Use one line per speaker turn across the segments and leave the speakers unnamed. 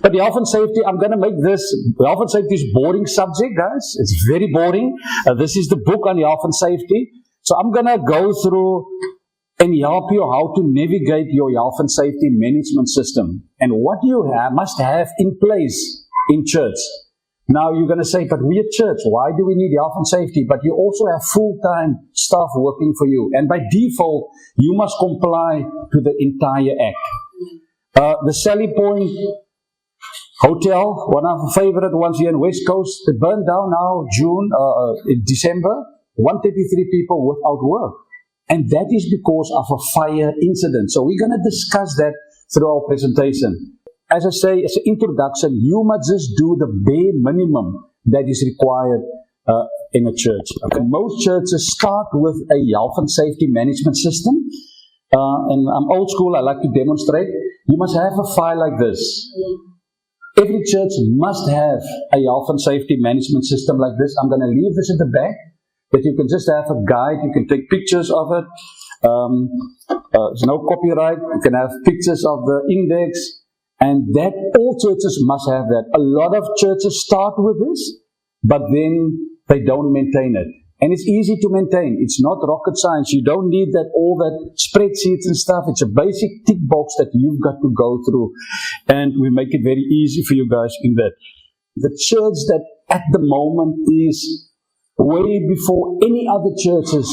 But the health and safety, I'm going to make this, health and safety is boring subject, guys. It's very boring. This is the book on health and safety. So I'm going to go through and help you how to navigate your health and safety management system and what you must have in place in church. Now you're going to say, but we're church, why do we need health and safety? But you also have full-time staff working for you. And by default, you must comply to the entire act. The Sally Point Hotel, one of the favorite ones here in West Coast, it burned down now in December, 133 people without work. And that is because of a fire incident. So we're going to discuss that through our presentation. As I say, as an introduction, you must just do the bare minimum that is required in a church. Okay? Most churches start with a health and safety management system. And I'm old school, I like to demonstrate. You must have a file like this. Every church must have a health and safety management system like this. I'm going to leave this at the back, but you can just have a guide. You can take pictures of it. There's no copyright. You can have pictures of the index. And that all churches must have that. A lot of churches start with this, but then they don't maintain it. And it's easy to maintain. It's not rocket science. You don't need all that spreadsheets and stuff. It's a basic tick box that you've got to go through. And we make it very easy for you guys in that. The church that at the moment is way before any other churches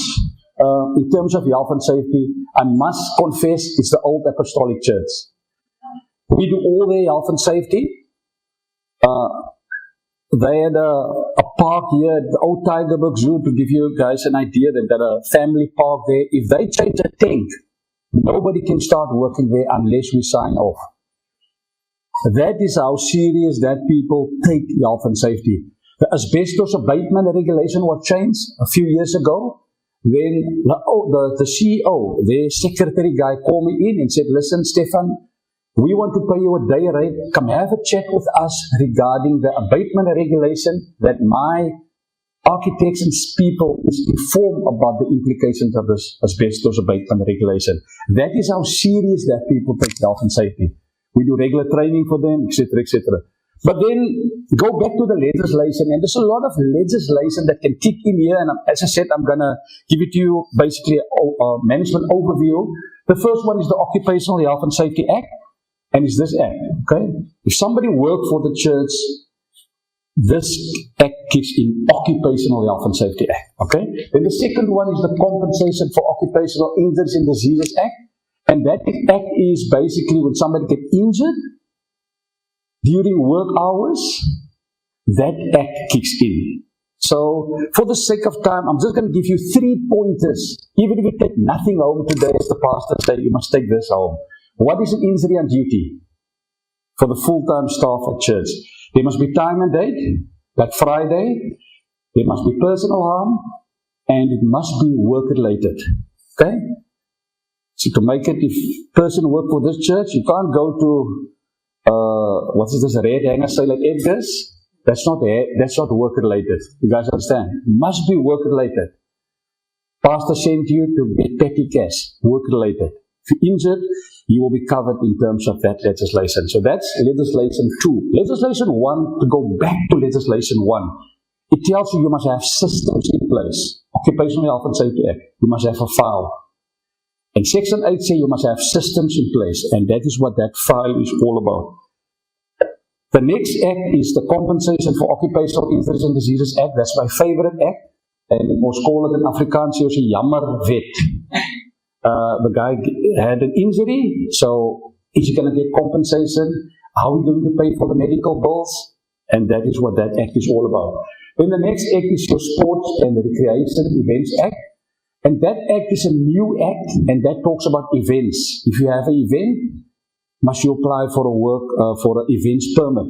in terms of health and safety, I must confess, it's the Old Apostolic Church. We do all their health and safety. They had a park here at the old Tigerberg Zoo, to give you guys an idea. They've got a family park there. If they change a tank, nobody can start working there unless we sign off. That is how serious that people take health and safety. The asbestos abatement regulation was changed a few years ago. Then the CEO, their secretary guy, called me in and said, listen, Stephan, we want to pay you a day rate. Come have a chat with us regarding the abatement regulation that my architects and people is informed about the implications of this asbestos abatement regulation. That is how serious that people take health and safety. We do regular training for them, etc., etc. But then go back to the legislation, and there's a lot of legislation that can kick in here. And as I said, I'm going to give it to you basically a management overview. The first one is the Occupational Health and Safety Act. And it's this act, okay? If somebody worked for the church, this act kicks in, Occupational Health and Safety Act, okay? Then the second one is the Compensation for Occupational Injuries and Diseases Act. And that act is basically when somebody gets injured during work hours, that act kicks in. So, for the sake of time, I'm just going to give you 3 pointers. Even if you take nothing home today, as the pastor said, you must take this home. What is an injury on duty for the full-time staff at church? There must be time and date, like Friday. There must be personal harm, and it must be work-related. Okay? So to make it, if person work for this church, you can't go to, what is this, red hanger, say like Edgar's? That's not work-related. You guys understand? It must be work-related. Pastor sent you to get petty cash, work-related. If you're injured, you will be covered in terms of that legislation. So that's legislation 2. Legislation 1, to go back to legislation 1, it tells you must have systems in place. Occupational Health and Safety Act, you must have a file. And Section 8 says you must have systems in place, and that is what that file is all about. The next act is the Compensation for Occupational Injuries and Diseases Act. That's my favorite act. And it was called in Afrikaans, soos 'n jammerwet. The guy had an injury, so is he going to get compensation? How are we going to pay for the medical bills? And that is what that act is all about. Then the next act is your Sports and Recreation Events Act. And that act is a new act, and that talks about events. If you have an event, must you apply for an events permit.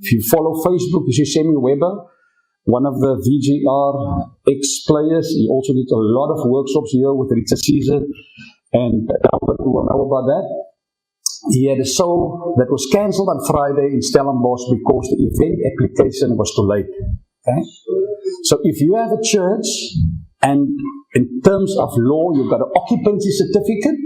If you follow Facebook, you see Sammy Weber, one of the VGR ex-players. He also did a lot of workshops here with Richard Caesar, and Albert will know about that. He had a show that was cancelled on Friday in Stellenbosch because the event application was too late. Okay? So if you have a church, and in terms of law, you've got an occupancy certificate,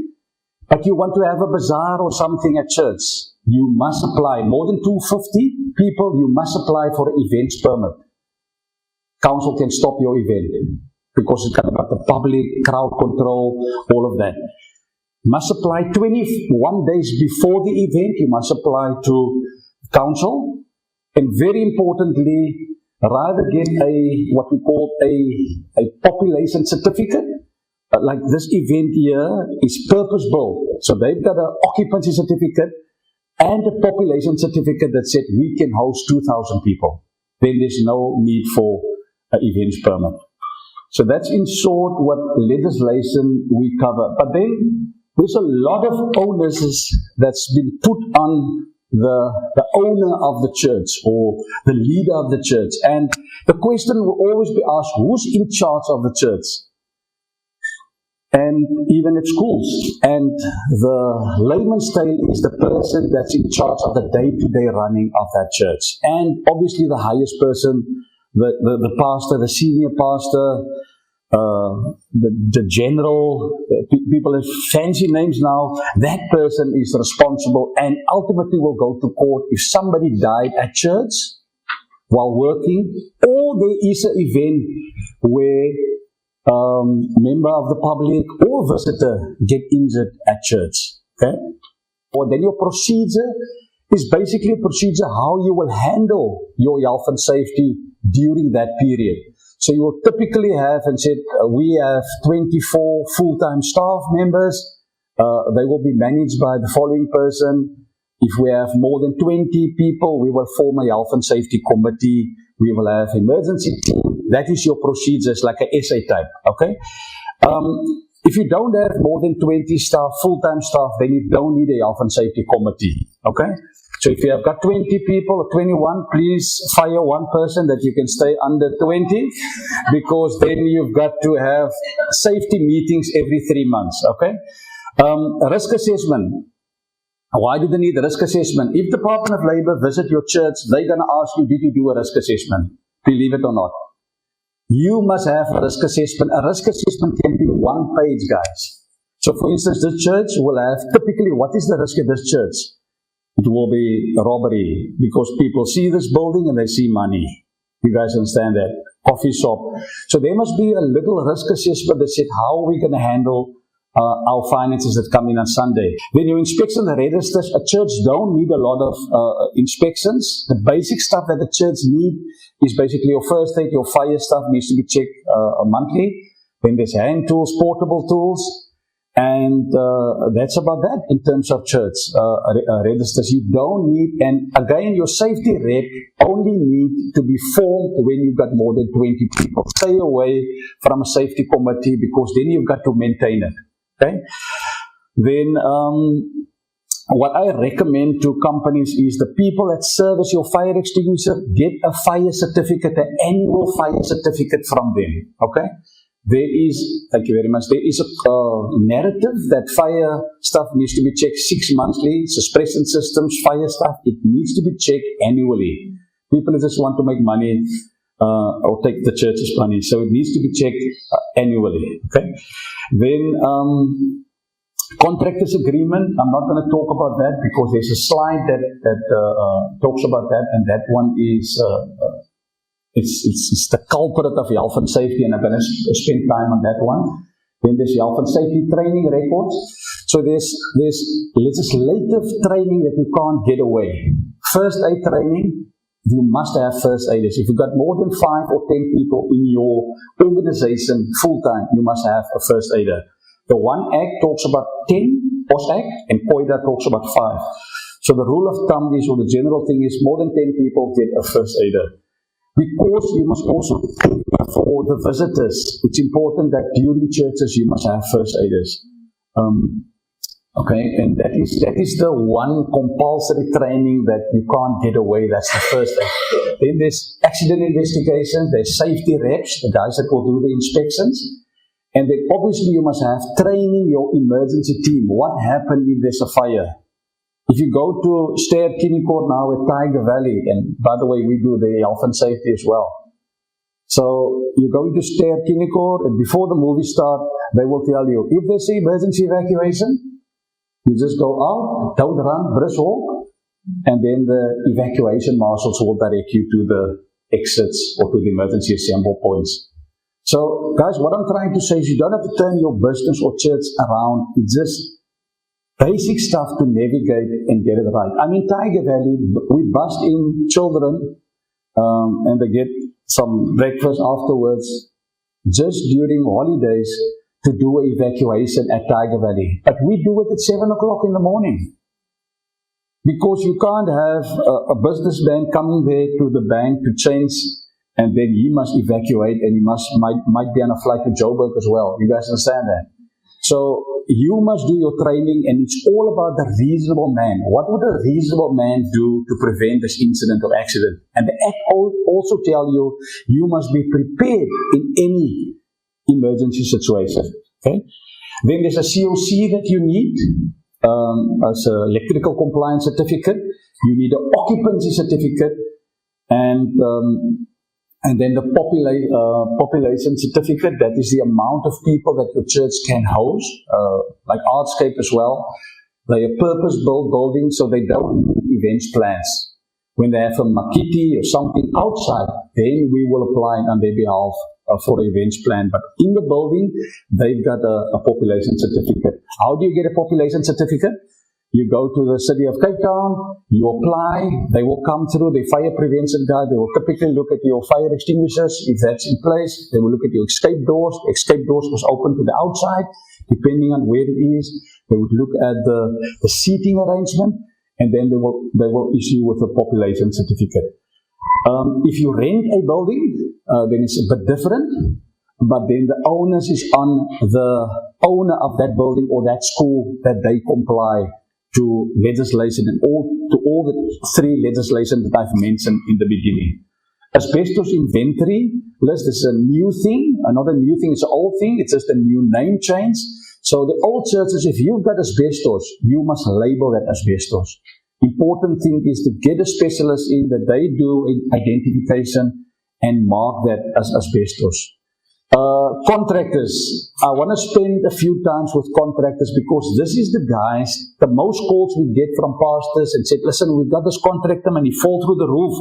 but you want to have a bazaar or something at church, you must apply. More than 250 people, you must apply for an events permit. Council can stop your event because it's got the public, crowd control, all of that. You must apply 21 days before the event. You must apply to council. And very importantly, rather get what we call a population certificate. Like this event here is purpose-built. So they've got an occupancy certificate and a population certificate that said we can host 2,000 people. Then there's no need for an events permit. So that's in short what legislation we cover. But then there's a lot of onus that's been put on the owner of the church or the leader of the church. And the question will always be asked, who's in charge of the church? And even at schools. And the layman's tale is the person that's in charge of the day-to-day running of that church. And obviously the highest person, the pastor, the senior pastor, the general, people have fancy names now, that person is responsible and ultimately will go to court if somebody died at church while working, or there is an event where member of the public or visitor get injured at church. Okay? Or then your procedure is basically a procedure how you will handle your health and safety during that period. So you will typically have, and said, we have 24 full-time staff members. They will be managed by the following person. If we have more than 20 people, we will form a health and safety committee. We will have emergency team. That is your procedures, like an essay type. Okay. If you don't have more than 20 staff, full-time staff, then you don't need a health and safety committee. Okay. So if you have got 20 people or 21, please fire one person that you can stay under 20, because then you've got to have safety meetings every 3 months, okay? Risk assessment. Why do they need a risk assessment? If the Department of Labor visit your church, they're going to ask you, did you do a risk assessment? Believe it or not. You must have a risk assessment. A risk assessment can be 1 page, guys. So for instance, this church will have, typically, what is the risk of this church? It will be robbery, because people see this building and they see money. You guys understand that? Coffee shop. So there must be a little risk assessment that said, how are we going to handle our finances that come in on Sunday? When you inspection the registers, a church don't need a lot of inspections. The basic stuff that the church need is basically your first aid, your fire stuff needs to be checked monthly. Then there's hand tools, portable tools. And that's about that in terms of church registers. You don't need, and again, your safety rep only need to be formed when you've got more than 20 people. Stay away from a safety committee, because then you've got to maintain it. Okay? Then what I recommend to companies is the people that service your fire extinguisher, get a fire certificate, an annual fire certificate from them. Okay? There is, thank you very much, there is a narrative that fire stuff needs to be checked 6 monthly, suppression systems, fire stuff, it needs to be checked annually. People just want to make money or take the church's money, so it needs to be checked annually. Okay. Then contractors agreement, I'm not going to talk about that because there's a slide that talks about that, and that one is it's the culprit of health and safety, and I'm going to spend time on that one. Then there's health and safety training records. So there's legislative training that you can't get away. First aid training, you must have first aiders. If you've got more than 5 or 10 people in your organization full time, you must have a first aider. The One Act talks about 10, POS Act, and COIDA talks about 5. So the rule of thumb is, or the general thing is, more than 10 people get a first aider. Because you must also, for the visitors, it's important that during churches you must have first aiders. Okay, and that is the one compulsory training that you can't get away. That's the first aid. Then there's accident investigation, there's safety reps, the guys that will do the inspections. And then obviously you must have training your emergency team. What happens if there's a fire? If you go to Stair Kinnikor now at Tiger Valley, and by the way, we do the health and safety as well. So you go into Stair Kinnikor, and before the movie starts, they will tell you, if there's an emergency evacuation, you just go out, don't run, brisk walk, and then the evacuation marshals will direct you to the exits or to the emergency assemble points. So, guys, what I'm trying to say is you don't have to turn your business or church around. It's just basic stuff to navigate and get it right. I mean, Tiger Valley, we bust in children and they get some breakfast afterwards just during holidays to do an evacuation at Tiger Valley. But we do it at 7 o'clock in the morning. Because you can't have a businessman coming there to the bank to change, and then he must evacuate, and he might be on a flight to Joburg as well. You guys understand that? So you must do your training, and it's all about the reasonable man. What would a reasonable man do to prevent this incident or accident? And the Act also tell you, you must be prepared in any emergency situation. Okay? Then there's a COC that you need. As an electrical compliance certificate, you need an occupancy certificate, and then the population certificate. That is the amount of people that your church can host, like Artscape as well. They are purpose-built buildings, so they don't need events plans. When they have a makiti or something outside, then we will apply on their behalf for an events plan. But in the building, they've got a population certificate. How do you get a population certificate? You go to the city of Cape Town, you apply, they will come through the fire prevention guide, they will typically look at your fire extinguishers, if that's in place, they will look at your escape doors. Escape doors must open to the outside, depending on where it is. They would look at the seating arrangement, and then they will issue with a population certificate. If you rent a building, then it's a bit different, but then the onus is on the owner of that building or that school that they comply to legislation and to all the three legislation that I've mentioned in the beginning. Asbestos inventory list is a new thing, not a new thing, it's an old thing, it's just a new name change. So the old churches, if you've got asbestos, you must label that asbestos. Important thing is to get a specialist in that they do identification and mark that as asbestos. Contractors. I want to spend a few times with contractors because this is the guys, the most calls we get from pastors and said, listen, we've got this contractor and he fall through the roof.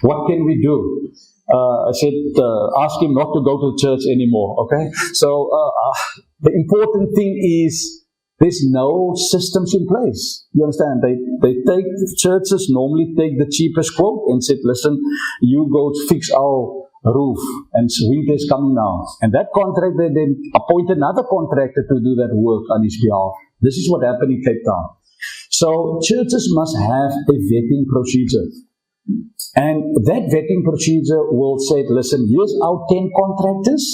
What can we do? I said, ask him not to go to church anymore. Okay? So the important thing is there's no systems in place. You understand? Churches normally take the cheapest quote and said, listen, you go fix our roof and winter is coming now. And that contractor then appoint another contractor to do that work on his behalf. This is what happened in Cape Town. So churches must have a vetting procedure. And that vetting procedure will say, listen, here's our 10 contractors.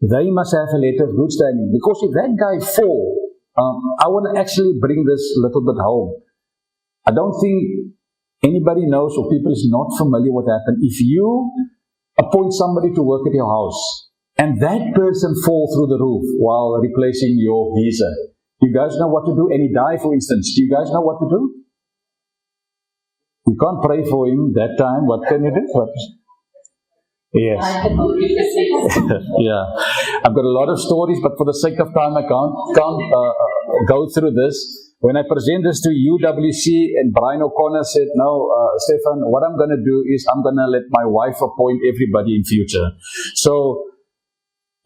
They must have a letter of good standing. Because if that guy fall, I want to actually bring this a little bit home. I don't think anybody knows or people is not familiar with what happened. If you appoint somebody to work at your house and that person fall through the roof while replacing your geyser, you guys know what to do? And he died, for instance. Do you guys know what to do? You can't pray for him that time. What can you do? What? Yes. Yeah. I've got a lot of stories, but for the sake of time, I can't go through this. When I present this to UWC and Brian O'Connor said, no, Stephan, what I'm going to do is I'm going to let my wife appoint everybody in future. So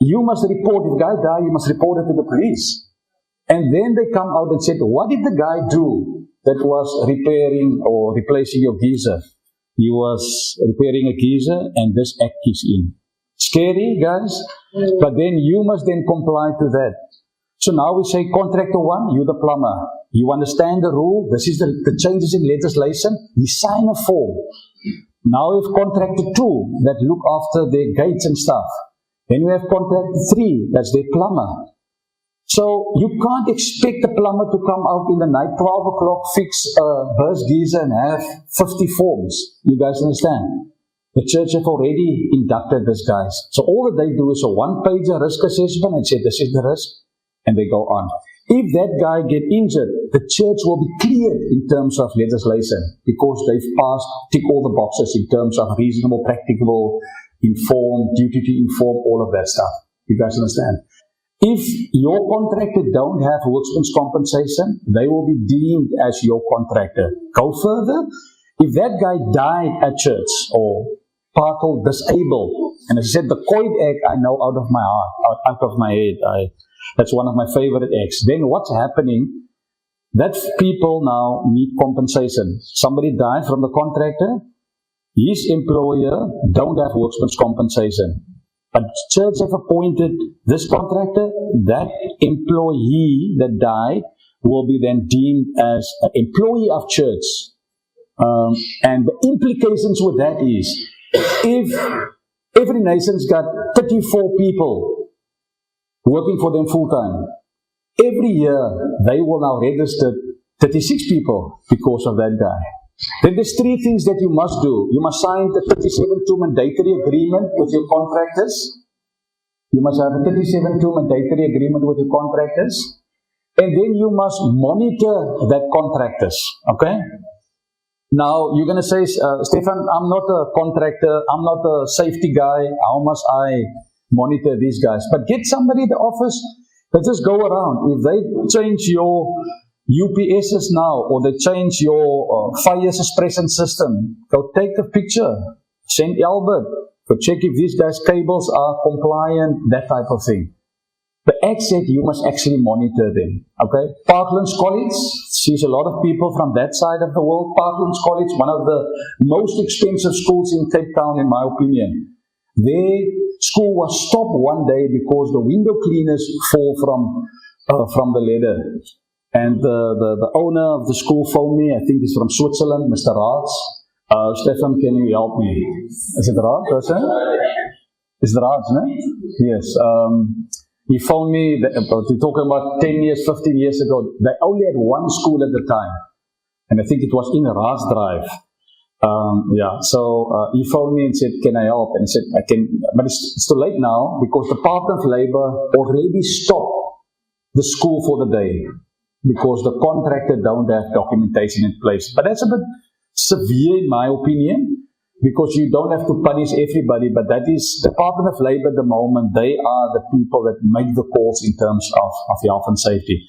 you must report, if the guy died, you must report it to the police. And then they come out and said, what did the guy do that was repairing or replacing your geyser? He was repairing a geyser and this act kicks in. Scary, guys? But then you must then comply to that. So now we say, contractor one, you're the plumber. You understand the rule. This is the changes in legislation. You sign a form. Now we have contractor two that look after their gates and stuff. Then we have contractor three, that's their plumber. So you can't expect the plumber to come out in the night, 12 o'clock, fix a burst geyser and have 50 forms. You guys understand? The church have already inducted these guys. So all that they do is a one-page risk assessment and say, this is the risk. And they go on. If that guy get injured, the church will be cleared in terms of legislation because they've passed, tick all the boxes in terms of reasonable, practicable, informed, duty to inform, all of that stuff. You guys understand? If your contractor don't have workman's compensation, they will be deemed as your contractor. Go further, if that guy died at church or partial disabled, and as I said, the COID Act I know out of my heart, out of my head, that's one of my favorite acts. Then what's happening? That people now need compensation. Somebody died from the contractor, his employer don't have workman's compensation. But church have appointed this contractor, that employee that died will be then deemed as an employee of church. And the implications with that is, if every nation's got 34 people working for them full time, every year they will now register 36 people because of that guy. Then there's three things that you must do. You must sign the 37-2 mandatory agreement with your contractors. You must have a 37-2 mandatory agreement with your contractors. And then you must monitor that contractors. Okay? Now, you're going to say, Stephan, I'm not a contractor. I'm not a safety guy. How must I monitor these guys? But get somebody in the office that just go around. If they change your UPSs now, or they change your fire suppression system, go take a picture, send Albert, go check if these guys' cables are compliant, that type of thing. The Act said you must actually monitor them. Okay? Parklands College sees a lot of people from that side of the world. Parklands College, one of the most expensive schools in Cape Town, in my opinion. Their school was stopped one day because the window cleaners fall from the ladder. And the owner of the school phoned me, I think he's from Switzerland, Mr. Raj. Stephan, can you help me? Is it Raj? Is it Raj, no? Yes. He phoned me, we're talking about 10 years, 15 years ago. They only had one school at the time. And I think it was in Raj Drive. So he phoned me and said, can I help? And I said, I can, but it's too late now because the Department of Labor already stopped the school for the day, because the contractor don't have documentation in place. But that's a bit severe in my opinion, because you don't have to punish everybody, but that is Department of Labor at the moment. They are the people that make the calls in terms of health and safety.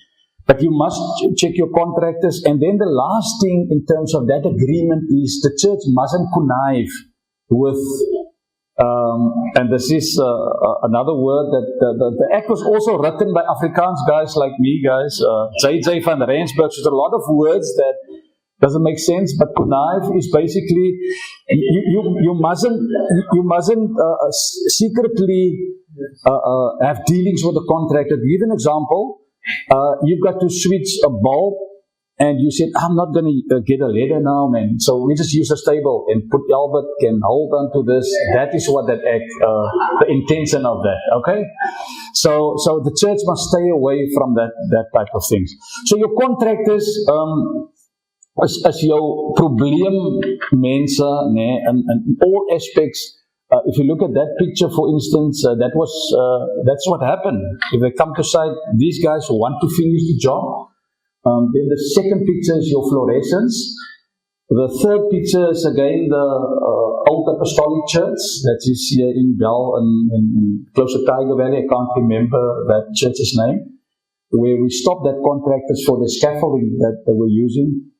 But you must check your contractors. And then the last thing in terms of that agreement is the church mustn't connive with, and this is another word that the act was also written by Afrikaans guys like me, guys. JJ van Rensburg. So there's a lot of words that doesn't make sense, but connive is basically you mustn't secretly have dealings with the contractor. To give an example, you've got to switch a bulb, and you said, I'm not going to get a ladder now, man. So we just use a stable and put Albert can hold on to this. That is what that act, the intention of that, okay? So the church must stay away from that type of things. So your contractors, as your probleem mense, in all aspects. If you look at that picture, for instance, that's what happened. If they come to site, these guys want to finish the job. Then the second picture is your fluorescence. The third picture is again the Old Apostolic Church that is here in Bell and close to Tiger Valley. I can't remember that church's name, where we stopped that contractors for the scaffolding that they were using.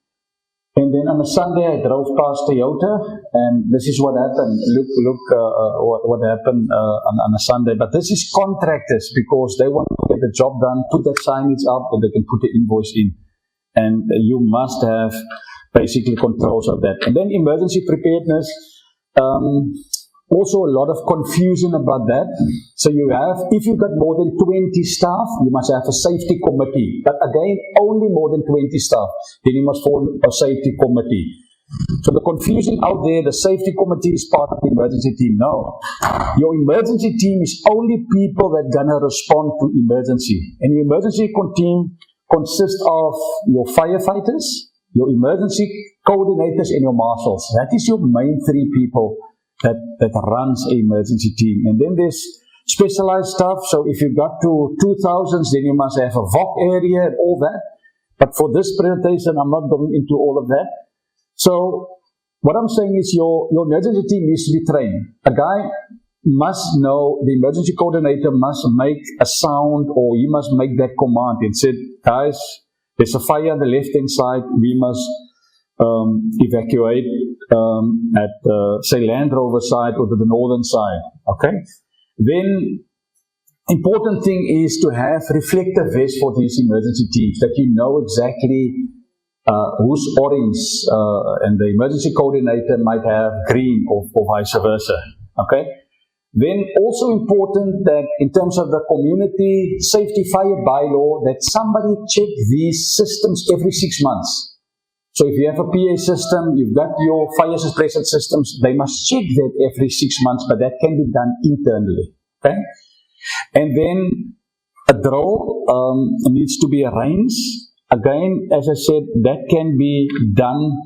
And then on a Sunday, I drove past Toyota, and this is what happened. Look what happened on a Sunday. But this is contractors, because they want to get the job done, put that signage up, and they can put the invoice in. And you must have basically controls of that. And then emergency preparedness. Also a lot of confusion about that. So if you've got more than 20 staff, you must have a safety committee. But again, only more than 20 staff. Then you must form a safety committee. So the confusion out there, the safety committee is part of the emergency team. No. Your emergency team is only people that are going to respond to emergency. And your emergency team consists of your firefighters, your emergency coordinators, and your marshals. That is your main three people that runs an emergency team. And then there's specialized stuff. So if you got to 2000s, then you must have a VOC area and all that. But for this presentation, I'm not going into all of that. So what I'm saying is your emergency team needs to be trained. A guy must know, the emergency coordinator must make a sound, or he must make that command and said, guys, there's a fire on the left-hand side, we must evacuate at, say, Land Rover side or to the northern side. Okay? Then, important thing is to have reflective vests for these emergency teams, that you know exactly who's orange, and the emergency coordinator might have green, or vice versa. Okay? Then also important that in terms of the community safety fire bylaw, that somebody check these systems every 6 months. So if you have a PA system, you've got your fire suppression systems, they must check that every 6 months, but that can be done internally. Okay? And then a drill needs to be arranged. Again, as I said, that can be done.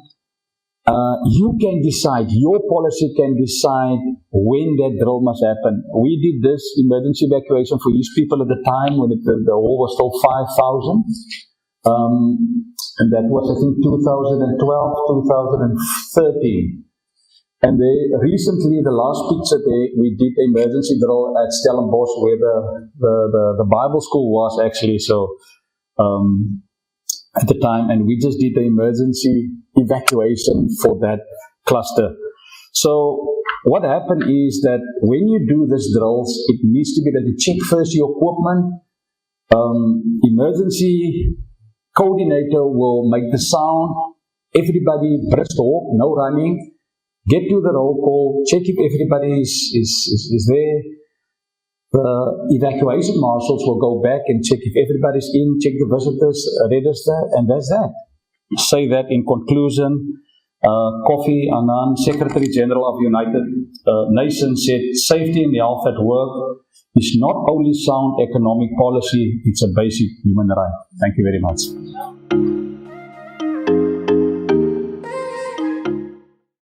You can decide, your policy can decide when that drill must happen. We did this emergency evacuation for these people at the time when the hall was still 5,000. And that was, I think, 2012, 2013. And recently, the last picture there, we did the emergency drill at Stellenbosch, where the Bible school was actually. So, at the time, and we just did the emergency evacuation for that cluster. So what happened is that when you do these drills, it needs to be that you check first your equipment. Emergency coordinator will make the sound. Everybody brisk walk, no running. Get to the roll call, check if everybody is there. The evacuation marshals will go back and check if everybody's in, check the visitors register, and that's that. Say that in conclusion, Kofi Annan, Secretary General of United Nations, said, safety and health at work is not only sound economic policy, it's a basic human right. Thank you very much.